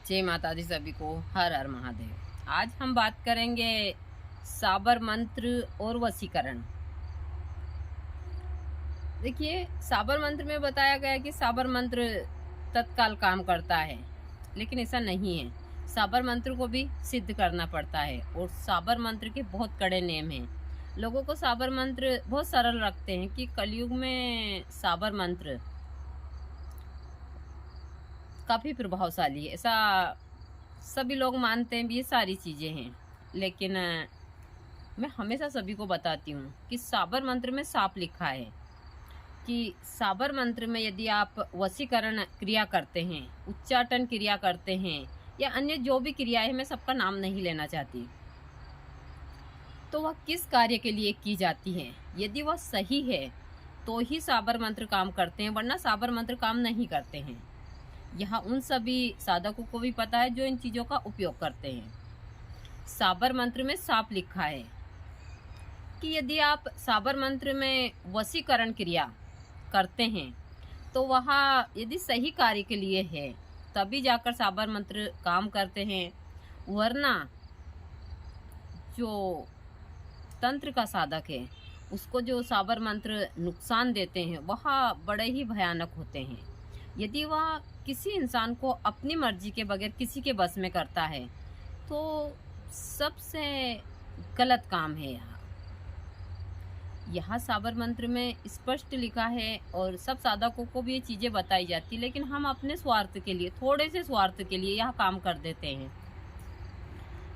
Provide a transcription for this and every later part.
जय माता दी सभी को। हर हर महादेव। आज हम बात करेंगे साबर मंत्र और वशीकरण। देखिए, साबर मंत्र में बताया गया है कि साबर मंत्र तत्काल काम करता है, लेकिन ऐसा नहीं है। साबर मंत्र को भी सिद्ध करना पड़ता है और साबर मंत्र के बहुत कड़े नियम हैं। लोगों को साबर मंत्र बहुत सरल रखते हैं कि कलयुग में साबर मंत्र काफ़ी प्रभावशाली है, ऐसा सभी लोग मानते हैं भी। ये सारी चीज़ें हैं, लेकिन मैं हमेशा सभी को बताती हूँ कि साबर मंत्र में साफ लिखा है कि साबर मंत्र में यदि आप वशीकरण क्रिया करते हैं, उच्चाटन क्रिया करते हैं या अन्य जो भी क्रिया है, मैं सबका नाम नहीं लेना चाहती, तो वह किस कार्य के लिए की जाती है, यदि वह सही है तो ही साबर मंत्र काम करते हैं, वरना साबर मंत्र काम नहीं करते हैं। यह उन सभी साधकों को भी पता है जो इन चीज़ों का उपयोग करते हैं। साबर मंत्र में साफ लिखा है कि यदि आप साबर मंत्र में वशीकरण क्रिया करते हैं तो वह यदि सही कार्य के लिए है तभी जाकर साबर मंत्र काम करते हैं, वरना जो तंत्र का साधक है उसको जो साबर मंत्र नुकसान देते हैं वह बड़े ही भयानक होते हैं। यदि वह किसी इंसान को अपनी मर्जी के बगैर किसी के बस में करता है तो सबसे गलत काम है। यहाँ साबर मंत्र में स्पष्ट लिखा है और सब साधकों को भी ये चीज़ें बताई जाती, लेकिन हम अपने स्वार्थ के लिए, थोड़े से स्वार्थ के लिए यह काम कर देते हैं।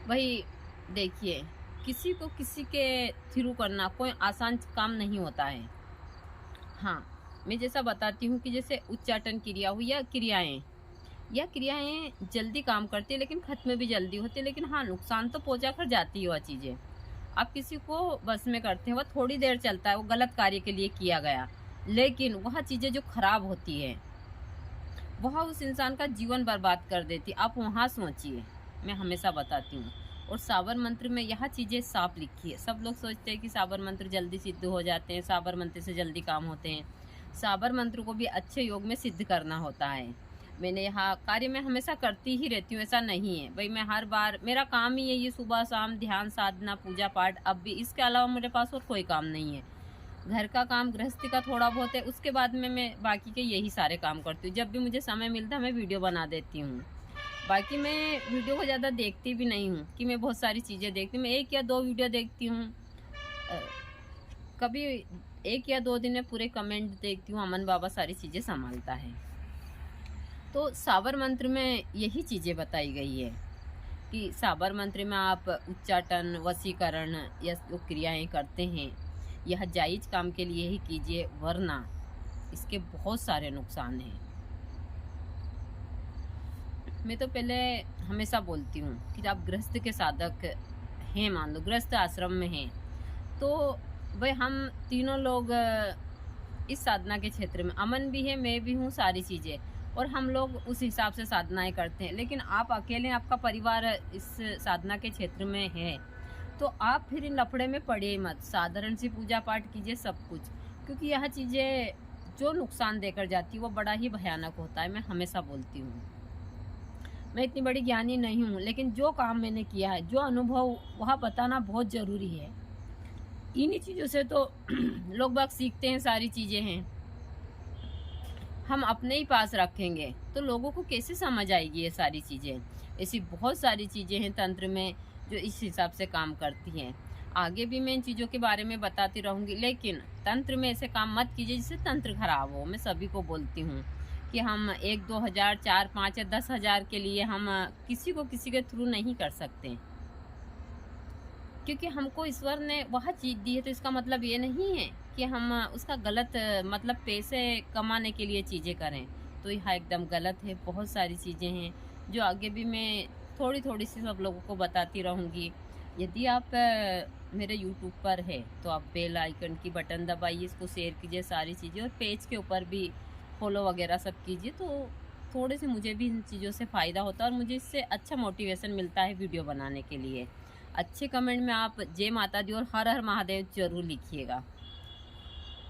वही देखिए, किसी को किसी के थ्रू करना कोई आसान काम नहीं होता है। हाँ, मैं जैसा बताती हूँ कि जैसे उच्चाटन क्रिया हुई या क्रियाएं जल्दी काम करती है, लेकिन खत्म भी जल्दी होती है, लेकिन हाँ, नुकसान तो पहुँचा कर जाती है वह चीज़ें। आप किसी को बस में करते हैं, वह थोड़ी देर चलता है, वो गलत कार्य के लिए किया गया, लेकिन वह चीज़ें जो खराब होती है वह उस इंसान का जीवन बर्बाद कर देती। आप वहाँ सोचिए, मैं हमेशा बताती हूँ। और साबर मंत्र में यह चीज़ें साफ लिखी है। सब लोग सोचते हैं कि साबर मंत्र जल्दी सिद्ध हो जाते हैं, साबर मंत्र से जल्दी काम होते हैं। साबर मंत्र को भी अच्छे योग में सिद्ध करना होता है। मैंने यहाँ कार्य में हमेशा करती ही रहती हूँ, ऐसा नहीं है भाई मैं हर बार, मेरा काम ही है ये सुबह शाम ध्यान साधना पूजा पाठ। अब भी इसके अलावा मेरे पास और कोई काम नहीं है। घर का काम गृहस्थी का थोड़ा बहुत है, उसके बाद में मैं बाकी के यही सारे काम करती हूँ। जब भी मुझे समय मिलता है मैं वीडियो बना देती हूँ। बाकी मैं वीडियो को ज़्यादा देखती भी नहीं हूँ कि मैं बहुत सारी चीज़ें देखती हूँ। मैं 1 या 2 वीडियो देखती हूँ, कभी 1 या 2 दिन में पूरे कमेंट देखती हूँ। अमन बाबा सारी चीज़ें संभालता है। तो साबर मंत्र में यही चीज़ें बताई गई है कि साबर मंत्र में आप उच्चाटन, वशीकरण या जो क्रियाएं करते हैं यह जायज़ काम के लिए ही कीजिए, वरना इसके बहुत सारे नुकसान हैं। मैं तो पहले हमेशा बोलती हूँ कि आप गृहस्थ के साधक हैं, मान लो गृहस्थ आश्रम में हैं, तो भाई हम तीनों लोग इस साधना के क्षेत्र में, अमन भी है, मैं भी हूँ, सारी चीज़ें, और हम लोग उस हिसाब से साधनाएं करते हैं। लेकिन आप अकेले, आपका परिवार इस साधना के क्षेत्र में है, तो आप फिर इन लफड़े में पड़िए मत। साधारण सी पूजा पाठ कीजिए, सब कुछ, क्योंकि यह चीज़ें जो नुकसान देकर जाती है वो बड़ा ही भयानक होता है। मैं हमेशा बोलती हूँ, मैं इतनी बड़ी ज्ञानी नहीं हूँ, लेकिन जो काम मैंने किया है, जो अनुभव, वह बताना बहुत ज़रूरी है। इन्हीं चीज़ों से तो लोग बाग सीखते हैं, सारी चीज़ें हैं। हम अपने ही पास रखेंगे तो लोगों को कैसे समझ आएगी ये सारी चीज़ें। ऐसी बहुत सारी चीज़ें हैं तंत्र में जो इस हिसाब से काम करती हैं। आगे भी मैं इन चीज़ों के बारे में बताती रहूँगी, लेकिन तंत्र में ऐसे काम मत कीजिए जिससे तंत्र खराब हो। मैं सभी को बोलती हूँ कि हम 1-2 हज़ार, 4, 5 या 10 हज़ार के लिए हम किसी को किसी के थ्रू नहीं कर सकते, क्योंकि हमको ईश्वर ने वह चीज़ दी है। तो इसका मतलब ये नहीं है कि हम उसका गलत, मतलब पैसे कमाने के लिए चीज़ें करें, तो यह एकदम गलत है। बहुत सारी चीज़ें हैं जो आगे भी मैं थोड़ी थोड़ी सी सब लोगों को बताती रहूँगी। यदि आप मेरे यूट्यूब पर है तो आप बेल आइकन की बटन दबाइए, इसको शेयर कीजिए सारी चीज़ें, और पेज के ऊपर भी फॉलो वगैरह सब कीजिए, तो थोड़े से मुझे भी इन चीज़ों से फ़ायदा होता है और मुझे इससे अच्छा मोटिवेशन मिलता है वीडियो बनाने के लिए। अच्छे कमेंट में आप जय माता दी और हर हर महादेव ज़रूर लिखिएगा।